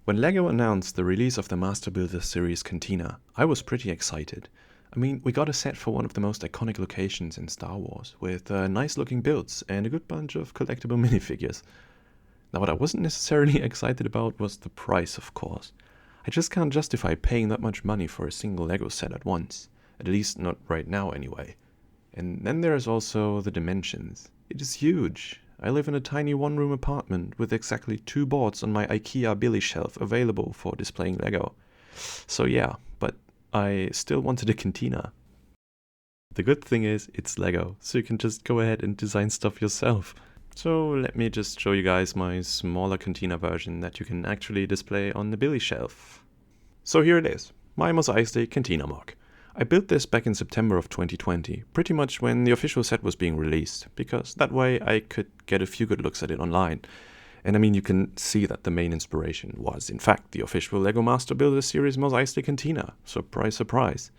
When LEGO announced the release of the Master Builder series Cantina, I was pretty excited. I mean, we got a set for one of the most iconic locations in Star Wars, with nice looking builds and a good bunch of collectible minifigures. Now, what I wasn't necessarily excited about was the price, of course. I just can't justify paying that much money for a single LEGO set at once. At least not right now anyway. And then there's also the dimensions. It is huge. I live in a tiny one-room apartment with exactly 2 boards on my IKEA Billy shelf available for displaying LEGO. So yeah, but I still wanted a cantina. The good thing is, it's LEGO, so you can just go ahead and design stuff yourself. So let me just show you guys my smaller cantina version that you can actually display on the Billy shelf. So here it is, my Mos Eisley Cantina MOC. I built this back in September of 2020, pretty much when the official set was being released, because that way I could get a few good looks at it online. And I mean, you can see that the main inspiration was, in fact, the official LEGO Master Builder series Mos Eisley Cantina. Surprise, surprise.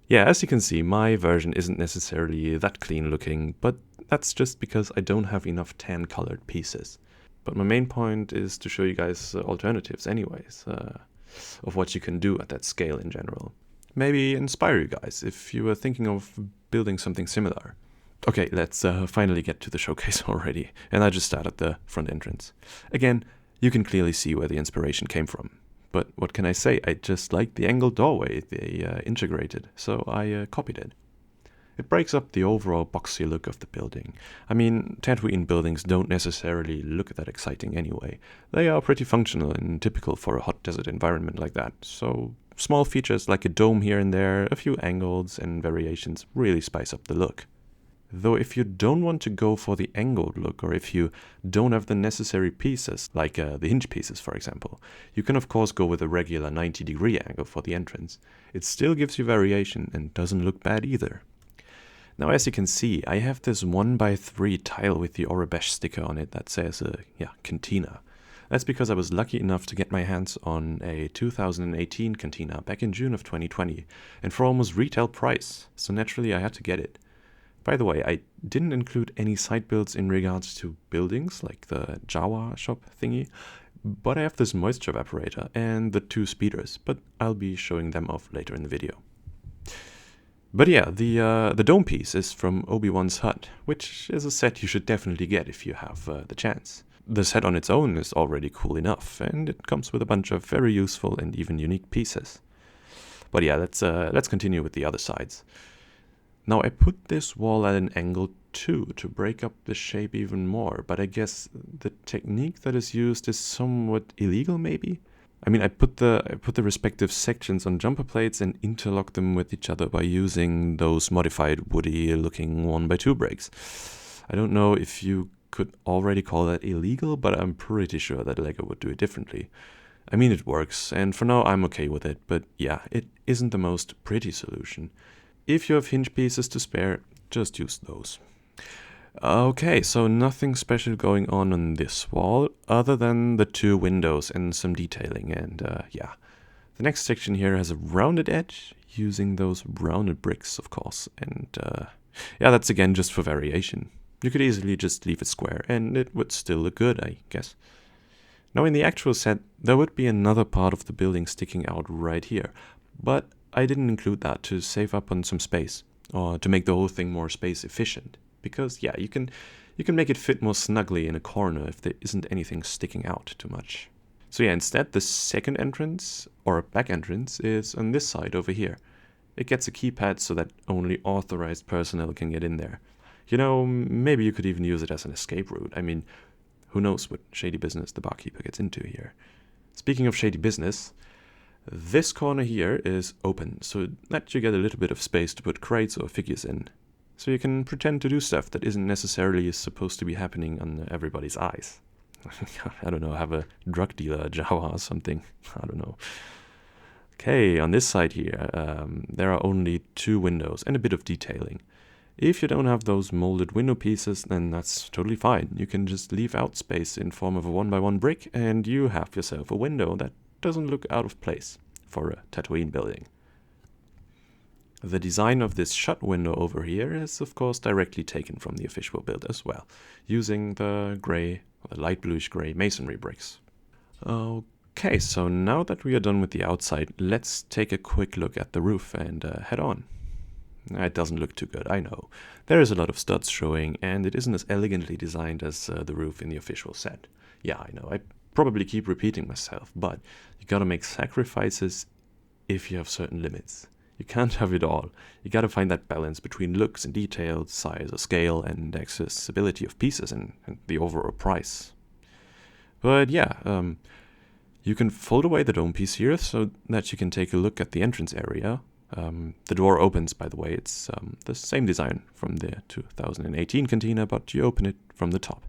Yeah, as you can see, my version isn't necessarily that clean looking, but that's just because I don't have enough tan colored pieces. But my main point is to show you guys alternatives anyways, of what you can do at that scale in general. Maybe inspire you guys if you were thinking of building something similar. Okay, let's finally get to the showcase already, and I just start at the front entrance. Again, you can clearly see where the inspiration came from. But what can I say, I just like the angled doorway they integrated, so I copied it. It breaks up the overall boxy look of the building. I mean, Tatooine buildings don't necessarily look that exciting anyway. They are pretty functional and typical for a hot desert environment like that, so small features like a dome here and there, a few angles and variations really spice up the look. Though if you don't want to go for the angled look, or if you don't have the necessary pieces, like the hinge pieces for example, you can of course go with a regular 90-degree angle for the entrance. It still gives you variation and doesn't look bad either. Now as you can see, I have this 1x3 tile with the Aurebesh sticker on it that says, Cantina. That's because I was lucky enough to get my hands on a 2018 Cantina back in June of 2020, and for almost retail price, so naturally I had to get it. By the way, I didn't include any side builds in regards to buildings, like the Jawa shop thingy, but I have this moisture evaporator and the 2 speeders, but I'll be showing them off later in the video. But yeah, the dome piece is from Obi-Wan's hut, which is a set you should definitely get if you have the chance. The set on its own is already cool enough, and it comes with a bunch of very useful and even unique pieces. But yeah, let's continue with the other sides. Now I put this wall at an angle too, to break up the shape even more, but I guess the technique that is used is somewhat illegal maybe? I mean, I put the respective sections on jumper plates and interlock them with each other by using those modified woody looking 1x2 bricks. I don't know if you could already call that illegal, but I'm pretty sure that LEGO would do it differently. I mean, it works, and for now I'm okay with it, but yeah, it isn't the most pretty solution. If you have hinge pieces to spare, just use those. Okay, so nothing special going on this wall, other than the 2 windows and some detailing, and yeah. The next section here has a rounded edge, using those rounded bricks, of course, and yeah, that's again just for variation. You could easily just leave it square, and it would still look good, I guess. Now in the actual set, there would be another part of the building sticking out right here, but I didn't include that to save up on some space, or to make the whole thing more space efficient. Because yeah, you can make it fit more snugly in a corner if there isn't anything sticking out too much. So yeah, instead the second entrance, or back entrance, is on this side over here. It gets a keypad so that only authorized personnel can get in there. You know, maybe you could even use it as an escape route. I mean, who knows what shady business the barkeeper gets into here. Speaking of shady business, this corner here is open, so that you get a little bit of space to put crates or figures in. So you can pretend to do stuff that isn't necessarily supposed to be happening on everybody's eyes. I don't know, have a drug dealer, a Jawa or something. I don't know. Okay, on this side here, there are only 2 windows and a bit of detailing. If you don't have those molded window pieces, then that's totally fine. You can just leave out space in form of a 1x1 brick, and you have yourself a window that doesn't look out of place for a Tatooine building. The design of this shut window over here is of course directly taken from the official build as well, using the grey, or the light bluish grey masonry bricks. Okay, so now that we are done with the outside, let's take a quick look at the roof and head on. It doesn't look too good, I know. There is a lot of studs showing, and it isn't as elegantly designed as the roof in the official set. Yeah, I know, I probably keep repeating myself, but you gotta make sacrifices if you have certain limits. You can't have it all. You gotta find that balance between looks and details, size or scale, and accessibility of pieces and the overall price. But yeah, you can fold away the dome piece here so that you can take a look at the entrance area. The door opens, by the way. It's the same design from the 2018 Cantina, but you open it from the top.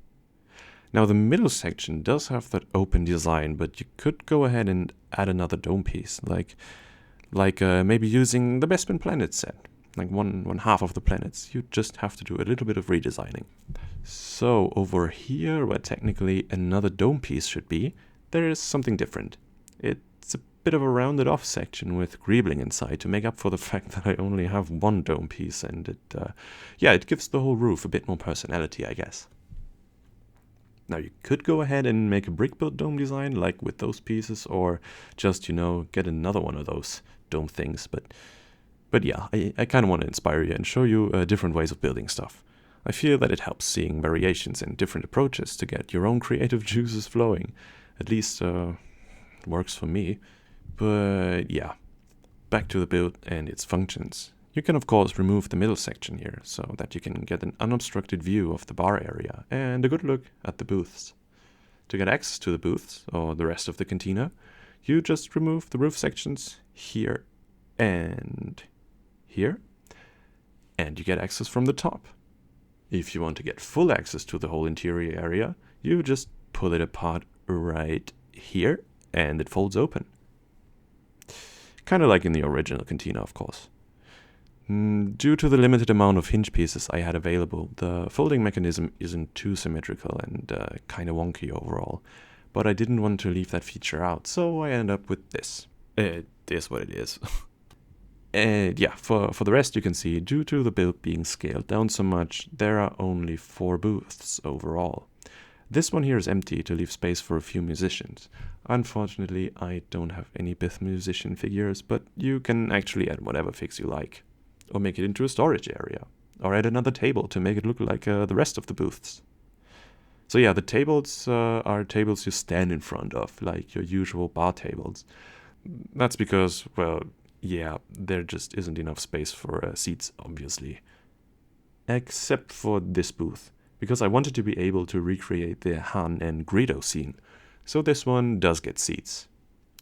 Now the middle section does have that open design, but you could go ahead and add another dome piece, like maybe using the Bespin Planet set, like one half of the planets. You just have to do a little bit of redesigning. So over here, where technically another dome piece should be, there is something different. It's a bit of a rounded off section with greebling inside to make up for the fact that I only have one dome piece, and it gives the whole roof a bit more personality, I guess. Now you could go ahead and make a brick built dome design like with those pieces, or just, get another one of those dome things, but yeah, I kind of want to inspire you and show you different ways of building stuff. I feel that it helps seeing variations and different approaches to get your own creative juices flowing. At least works for me. But yeah, back to the build and its functions. You can of course remove the middle section here so that you can get an unobstructed view of the bar area and a good look at the booths. To get access to the booths or the rest of the cantina, you just remove the roof sections here and here, and you get access from the top. If you want to get full access to the whole interior area, you just pull it apart right here and it folds open. Kind of like in the original cantina, of course. Due to the limited amount of hinge pieces I had available, the folding mechanism isn't too symmetrical and kind of wonky overall, but I didn't want to leave that feature out, so I ended up with this. It is what it is. And yeah, for the rest you can see, due to the build being scaled down so much, there are only 4 booths overall. This one here is empty to leave space for a few musicians. Unfortunately, I don't have any Bith musician figures, but you can actually add whatever figs you like. Or make it into a storage area. Or add another table to make it look like the rest of the booths. So yeah, the tables are tables you stand in front of, like your usual bar tables. That's because, well, yeah, there just isn't enough space for seats, obviously. Except for this booth, because I wanted to be able to recreate the Han and Greedo scene. So this one does get seats.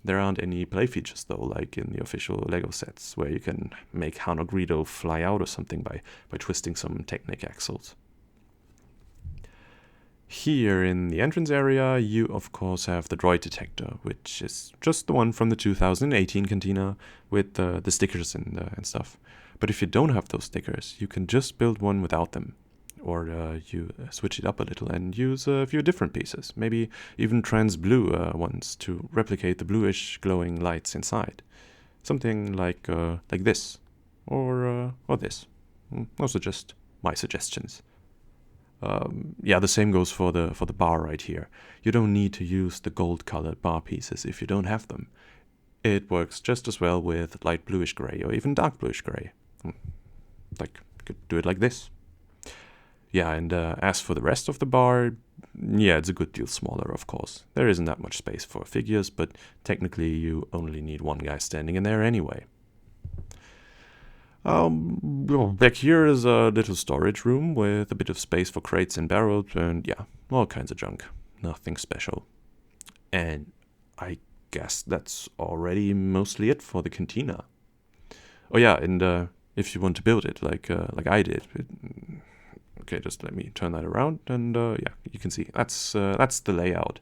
There aren't any play features though, like in the official LEGO sets, where you can make Han or Greedo fly out or something by twisting some Technic axles. Here in the entrance area, you of course have the Droid Detector, which is just the one from the 2018 Cantina with the stickers and stuff. But if you don't have those stickers, you can just build one without them. Or you switch it up a little and use a few different pieces, maybe even trans blue ones to replicate the bluish glowing lights inside. Something like this, or this. Those are just my suggestions. Yeah, the same goes for the bar right here. You don't need to use the gold-colored bar pieces if you don't have them. It works just as well with light bluish gray or even dark bluish gray. Like, you could do it like this. Yeah, and as for the rest of the bar, yeah, it's a good deal smaller, of course. There isn't that much space for figures, but technically you only need one guy standing in there anyway. Back here is a little storage room with a bit of space for crates and barrels and yeah, all kinds of junk. Nothing special. And I guess that's already mostly it for the cantina. Oh yeah, and if you want to build it like I did, okay, just let me turn that around and yeah, you can see that's the layout.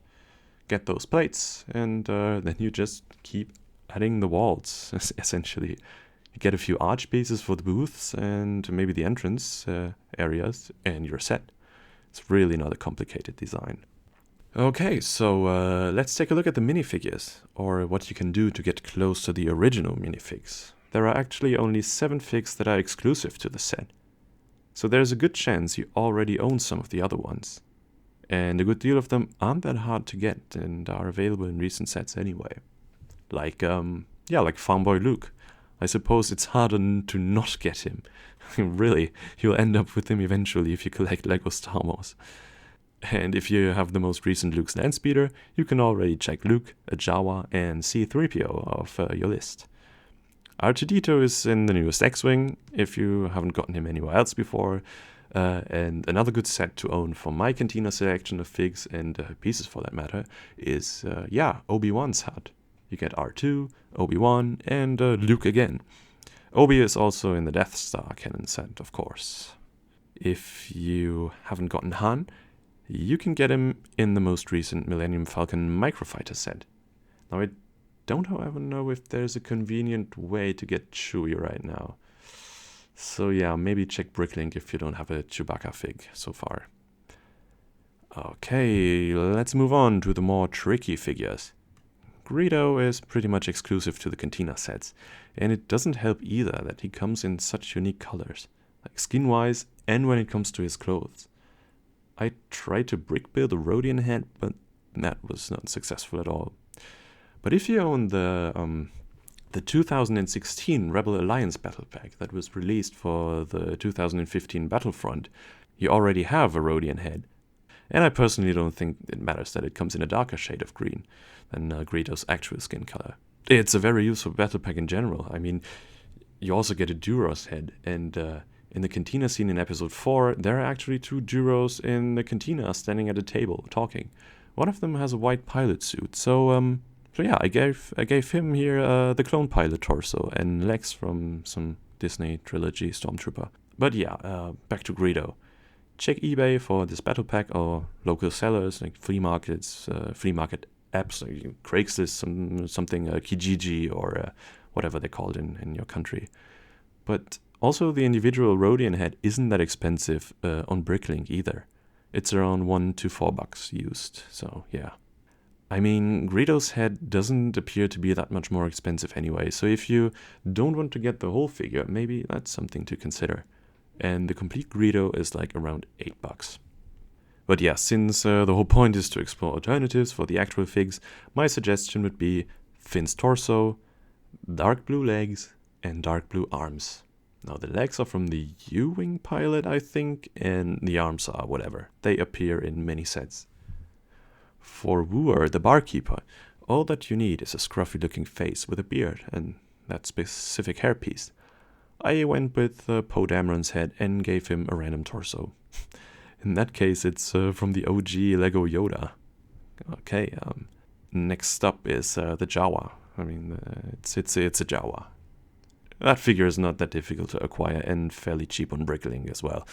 Get those plates and then you just keep adding the walls essentially. Get a few arch pieces for the booths and maybe the entrance areas, and you're set. It's really not a complicated design. Okay, so let's take a look at the minifigures, or what you can do to get close to the original minifigs. There are actually only 7 figs that are exclusive to the set. So there's a good chance you already own some of the other ones. And a good deal of them aren't that hard to get and are available in recent sets anyway. Like Farmboy Luke. I suppose it's harder to not get him. Really, you'll end up with him eventually if you collect LEGO Star Wars. And if you have the most recent Luke's Landspeeder, you can already check Luke, a Jawa, and C-3PO off your list. R2-D2 is in the newest X-Wing, if you haven't gotten him anywhere else before. And another good set to own for my Cantina selection of figs and pieces for that matter is, Obi-Wan's hat. You get R2, Obi-Wan, and Luke again. Obi is also in the Death Star cannon set, of course. If you haven't gotten Han, you can get him in the most recent Millennium Falcon Microfighter set. Now, I don't, however, know if there's a convenient way to get Chewie right now. So yeah, maybe check Bricklink if you don't have a Chewbacca fig so far. Okay, let's move on to the more tricky figures. Greedo is pretty much exclusive to the Cantina sets, and it doesn't help either that he comes in such unique colors, like skin-wise and when it comes to his clothes. I tried to brick build a Rodian head, but that was not successful at all. But if you own the 2016 Rebel Alliance Battle Pack that was released for the 2015 Battlefront, you already have a Rodian head. And I personally don't think it matters that it comes in a darker shade of green than Greedo's actual skin color. It's a very useful battle pack in general. I mean, you also get a Duros head, and in the Cantina scene in episode 4, there are actually 2 Duros in the Cantina standing at a table talking. One of them has a white pilot suit, so yeah, I gave him here the clone pilot torso and legs from some Disney trilogy Stormtrooper. But yeah, back to Greedo. Check eBay for this battle pack or local sellers like flea markets, flea market apps like Craigslist, something Kijiji or whatever they're called in your country. But also the individual Rodian head isn't that expensive on Bricklink either. It's around $1 to $4 used, so yeah. I mean, Greedo's head doesn't appear to be that much more expensive anyway, so if you don't want to get the whole figure, maybe that's something to consider. And the complete Greedo is like around $8. But yeah, since the whole point is to explore alternatives for the actual figs, my suggestion would be Finn's torso, dark blue legs, and dark blue arms. Now the legs are from the U-Wing pilot, I think, and the arms are whatever. They appear in many sets. For Wuher, the barkeeper, all that you need is a scruffy looking face with a beard and that specific hairpiece. I went with Poe Dameron's head and gave him a random torso. In that case, it's from the OG Lego Yoda. Okay, next up is the Jawa. I mean, it's a Jawa. That figure is not that difficult to acquire and fairly cheap on Bricklink as well.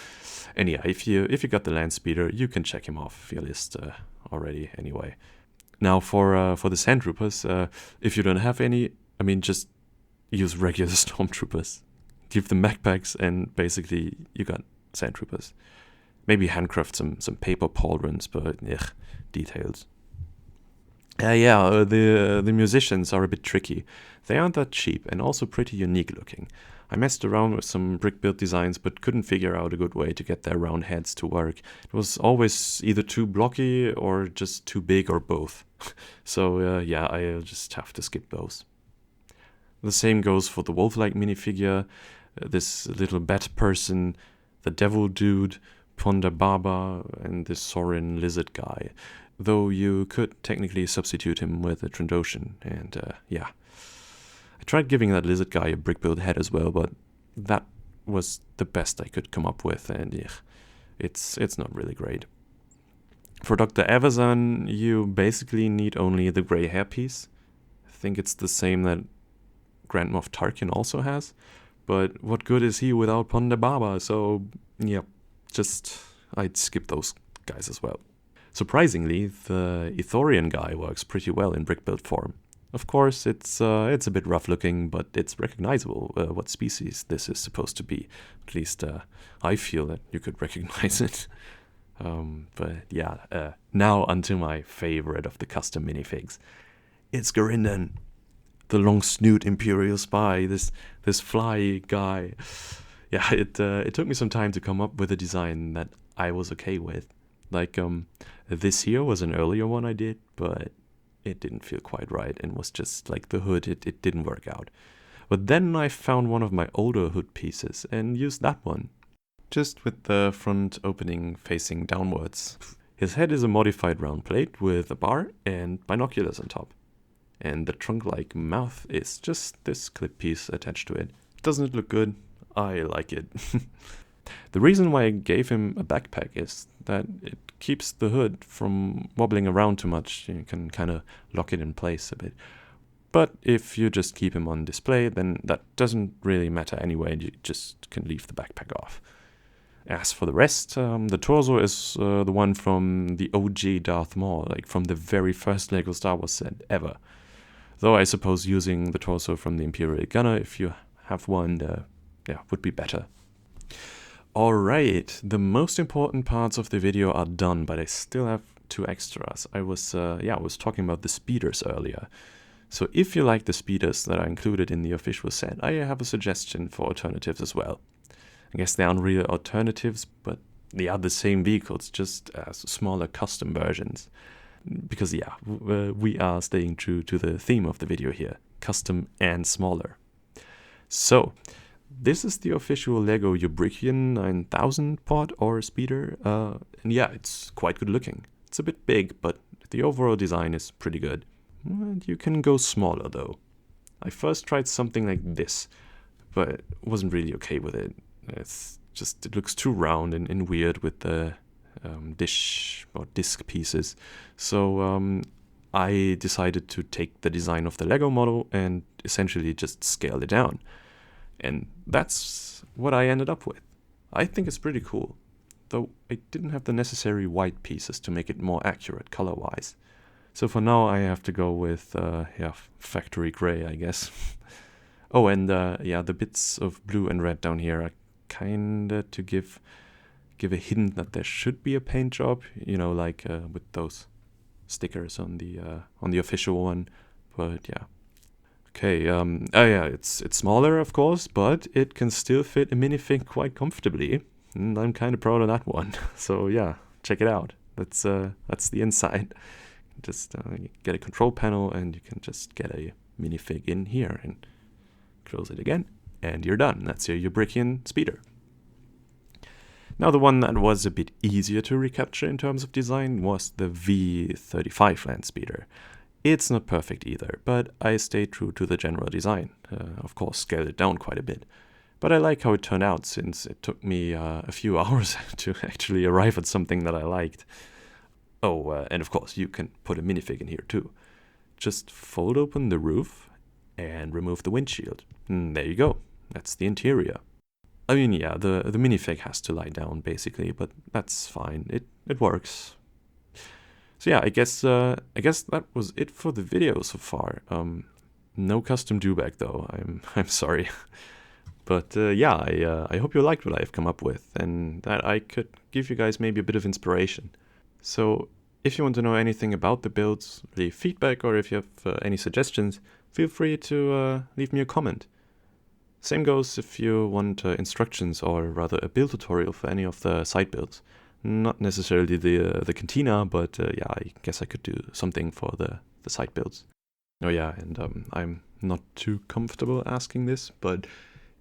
And yeah, if you got the Landspeeder, you can check him off your list already anyway. Now for the Sandtroopers, if you don't have any, I mean, just use regular Stormtroopers. Give them backpacks and basically you got Sandtroopers. Maybe handcraft some paper pauldrons, but details. The musicians are a bit tricky. They aren't that cheap and also pretty unique looking. I messed around with some brick build designs but couldn't figure out a good way to get their round heads to work. It was always either too blocky or just too big or both. So I'll just have to skip those. The same goes for the wolf-like minifigure, this little bat person, the devil dude, Ponda Baba, and this Saurin lizard guy. Though you could technically substitute him with a Trandoshan, and I tried giving that lizard guy a brick build head as well, but that was the best I could come up with, and it's not really great. For Dr. Evazan, you basically need only the grey hairpiece. I think it's the same that Grand Moff Tarkin also has, but what good is he without Ponda Baba? So yeah, I'd skip those guys as well. Surprisingly, the Ithorian guy works pretty well in brick build form. Of course, it's a bit rough looking, but it's recognizable what species this is supposed to be. At least I feel that you could recognize it. Now onto my favorite of the custom minifigs. It's Garindan, the long snoot Imperial Spy, this fly guy. Yeah, it took me some time to come up with a design that I was okay with. Like, this here was an earlier one I did, but it didn't feel quite right and was just like the hood, it didn't work out. But then I found one of my older hood pieces and used that one, just with the front opening facing downwards. His head is a modified round plate with a bar and binoculars on top. And the trunk-like mouth is just this clip piece attached to it. Doesn't it look good? I like it. The reason why I gave him a backpack is that it keeps the hood from wobbling around too much. You can kind of lock it in place a bit. But if you just keep him on display, then that doesn't really matter anyway. You just can leave the backpack off. As for the rest, the torso is the one from the OG Darth Maul, like from the very first LEGO Star Wars set ever. Though I suppose using the torso from the Imperial Gunner, if you have one, would be better. Alright, the most important parts of the video are done, but I still have 2 extras. I was talking about the speeders earlier. So if you like the speeders that are included in the official set, I have a suggestion for alternatives as well. I guess they aren't real alternatives, but they are the same vehicles, just as smaller custom versions. Because we are staying true to the theme of the video here, custom and smaller. So, this is the official LEGO Ubrikkian 9000 pod or speeder, and yeah, it's quite good looking. It's a bit big, but the overall design is pretty good. And you can go smaller though. I first tried something like this, but wasn't really okay with it. It looks too round and weird with the dish or disc pieces. So I decided to take the design of the LEGO model and essentially just scale it down. And that's what I ended up with. I think it's pretty cool, though I didn't have the necessary white pieces to make it more accurate color-wise. So for now I have to go with factory gray, I guess. Oh, and the bits of blue and red down here are kinda to give a hint that there should be a paint job, you know, like with those stickers on the official one. But yeah. Okay, it's smaller, of course, but it can still fit a minifig quite comfortably, and I'm kind of proud of that one. So yeah, check it out. That's the inside. Just get a control panel, and you can just get a minifig in here, and close it again, and you're done. That's your Ubrikkian speeder. Now, the one that was a bit easier to recapture in terms of design was the V-35 land speeder. It's not perfect either, but I stayed true to the general design. Of course, scaled it down quite a bit. But I like how it turned out, since it took me a few hours to actually arrive at something that I liked. Oh, and of course, you can put a minifig in here too. Just fold open the roof and remove the windshield. And there you go. That's the interior. I mean, yeah, the minifig has to lie down, basically, but that's fine. It works. So yeah, I guess that was it for the video so far. No custom dewback though. I'm sorry, but I hope you liked what I've come up with, and that I could give you guys maybe a bit of inspiration. So if you want to know anything about the builds, leave feedback, or if you have any suggestions, feel free to leave me a comment. Same goes if you want instructions, or rather a build tutorial for any of the side builds. Not necessarily the cantina, but I guess I could do something for the side builds. Oh yeah, and I'm not too comfortable asking this, but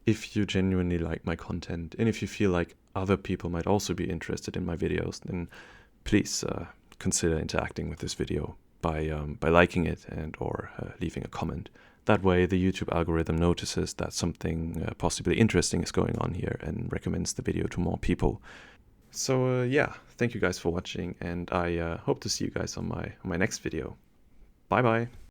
if you genuinely like my content, and if you feel like other people might also be interested in my videos, then please consider interacting with this video by liking it and or leaving a comment. That way the YouTube algorithm notices that something possibly interesting is going on here and recommends the video to more people. So thank you guys for watching, and I hope to see you guys on my next video. Bye bye.